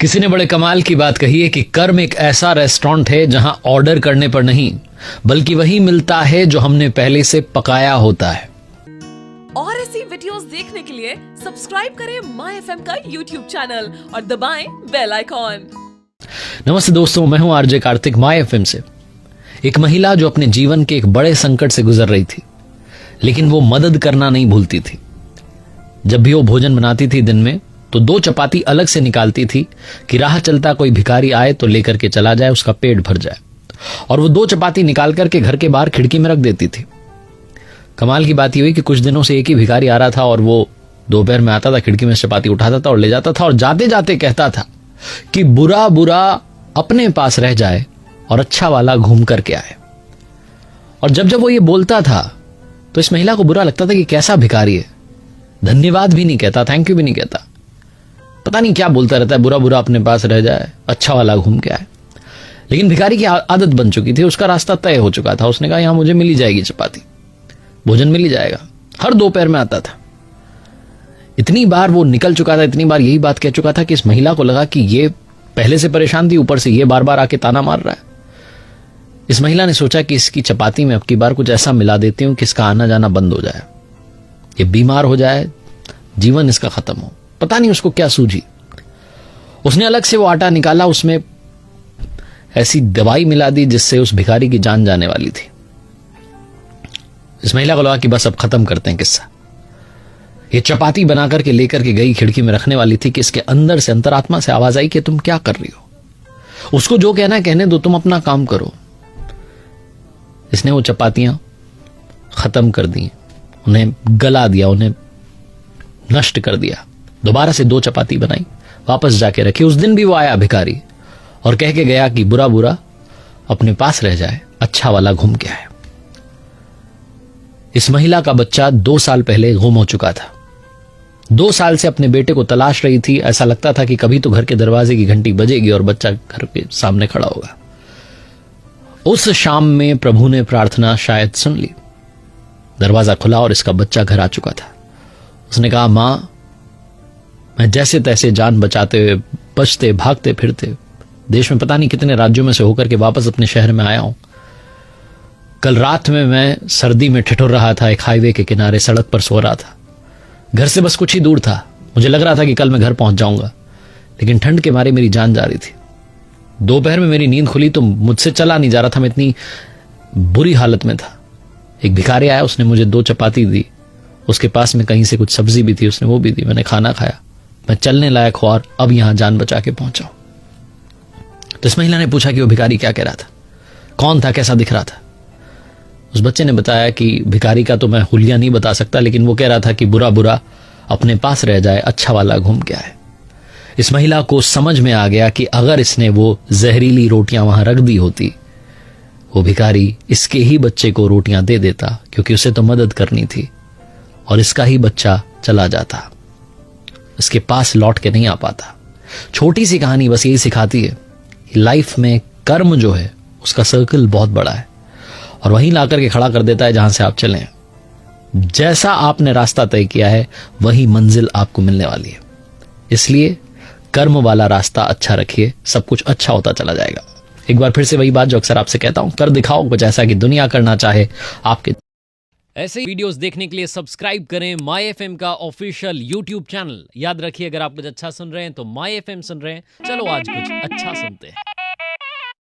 किसी ने बड़े कमाल की बात कही है कि कर्म एक ऐसा रेस्टोरेंट है जहां ऑर्डर करने पर नहीं बल्कि वही मिलता है जो हमने पहले से पकाया होता है। और ऐसी वीडियोस देखने के लिए सब्सक्राइब करें माय एफएम का यूट्यूब चैनल और दबाएं बेल आइकॉन। नमस्ते दोस्तों, मैं हूं आरजे कार्तिक माय एफएम से। एक महिला जो अपने जीवन के एक बड़े संकट से गुजर रही थी, लेकिन वो मदद करना नहीं भूलती थी। जब भी वो भोजन बनाती थी दिन में, तो 2 चपाती अलग से निकालती थी कि राह चलता कोई भिखारी आए तो लेकर के चला जाए, उसका पेट भर जाए। और वो 2 चपाती निकाल करके घर के बाहर खिड़की में रख देती थी। कमाल की बात ये हुई कि कुछ दिनों से एक ही भिखारी आ रहा था और वो दोपहर में आता था, खिड़की में चपाती उठाता था और ले जाता था और जाते जाते कहता था कि बुरा बुरा अपने पास रह जाए और अच्छा वाला घूम करके आए। और जब जब वो ये बोलता था तो इस महिला को बुरा लगता था कि कैसा भिखारी है, धन्यवाद भी नहीं कहता, थैंक यू भी नहीं कहता, पता नहीं क्या बोलता रहता है, बुरा बुरा अपने पास रह जाए अच्छा वाला घूम के आए। लेकिन भिखारी की आदत बन चुकी थी, उसका रास्ता तय हो चुका था। उसने कहा यहां मुझे मिल ही जाएगी चपाती, भोजन मिल ही जाएगा। हर दोपहर में आता था। इतनी बार वो निकल चुका था, इतनी बार यही बात कह चुका था कि इस महिला को लगा कि ये पहले से परेशान थी, ऊपर से ये बार बार आके ताना मार रहा है। इस महिला ने सोचा कि इसकी चपाती में अब की बार कुछ ऐसा मिला देती हूं कि इसका आना जाना बंद हो जाए, ये बीमार हो जाए, जीवन इसका खत्म हो। पता नहीं उसको क्या सूझी। उसने अलग से वो आटा निकाला, उसमें ऐसी दवाई मिला दी जिससे उस भिखारी की जान जाने वाली थी। इस महिला को लगा कि बस अब खत्म करते हैं किस्सा। ये चपाती बनाकर के लेकर के गई, खिड़की में रखने वाली थी कि इसके अंदर से, अंतरात्मा से आवाज आई कि तुम क्या कर रही हो, उसको जो कहना है कहने दो, तुम अपना काम करो। इसने वो चपातियां खत्म कर दी, उन्हें गला दिया, उन्हें नष्ट कर दिया। दोबारा से 2 चपाती बनाई, वापस जाके रखी। उस दिन भी वो आया भिखारी और कह के गया कि बुरा बुरा अपने पास रह जाए, अच्छा वाला घूम के आए। इस महिला का बच्चा 2 साल पहले गुम हो चुका था। 2 साल से अपने बेटे को तलाश रही थी। ऐसा लगता था कि कभी तो घर के दरवाजे की घंटी बजेगी और बच्चा घर के सामने खड़ा होगा। उस शाम में प्रभु ने प्रार्थना शायद सुन ली। दरवाजा खुला और इसका बच्चा घर आ चुका था। उसने कहा, मां, मैं जैसे तैसे जान बचाते हुए, बचते भागते फिरते देश में पता नहीं कितने राज्यों में से होकर के वापस अपने शहर में आया हूं। कल रात में मैं सर्दी में ठिठुर रहा था, एक हाईवे के किनारे सड़क पर सो रहा था। घर से बस कुछ ही दूर था। मुझे लग रहा था कि कल मैं घर पहुंच जाऊंगा, लेकिन ठंड के मारे मेरी जान जा रही थी। दोपहर में मेरी नींद खुली तो मुझसे चला नहीं जा रहा था, मैं इतनी बुरी हालत में था। एक भिखारी आया, उसने मुझे 2 चपाती दी। उसके पास में कहीं से कुछ सब्जी भी थी, उसने वो भी दी। मैंने खाना खाया, मैं चलने लायक हुआ और अब यहां जान बचा के पहुंचा हूं। तो इस महिला ने पूछा कि वो भिखारी क्या कह रहा था, कौन था, कैसा दिख रहा था। उस बच्चे ने बताया कि भिखारी का तो मैं हुलिया नहीं बता सकता, लेकिन वो कह रहा था कि बुरा बुरा अपने पास रह जाए, अच्छा वाला घूम के आए। इस महिला को समझ में आ गया कि अगर इसने वो जहरीली रोटियां वहां रख दी होती, वो भिखारी इसके ही बच्चे को रोटियां दे देता, क्योंकि उसे तो मदद करनी थी, और इसका ही बच्चा चला जाता, इसके पास लौट के नहीं आ पाता। छोटी सी कहानी बस यही सिखाती है कि लाइफ में कर्म जो है उसका सर्कल बहुत बड़ा है और वहीं लाकर के खड़ा कर देता है जहां से आप चले। जैसा आपने रास्ता तय किया है वही मंजिल आपको मिलने वाली है। इसलिए कर्म वाला रास्ता अच्छा रखिए, सब कुछ अच्छा होता चला जाएगा। एक बार फिर से वही बात जो अक्सर आपसे कहता हूं, कर दिखाओ कुछ ऐसा कि दुनिया करना चाहे आपके। ऐसे ही वीडियोस देखने के लिए सब्सक्राइब करें माय एफएम का ऑफिशियल यूट्यूब चैनल। याद रखिए, अगर आप कुछ अच्छा सुन रहे हैं तो माय एफएम सुन रहे हैं। चलो आज कुछ अच्छा सुनते हैं।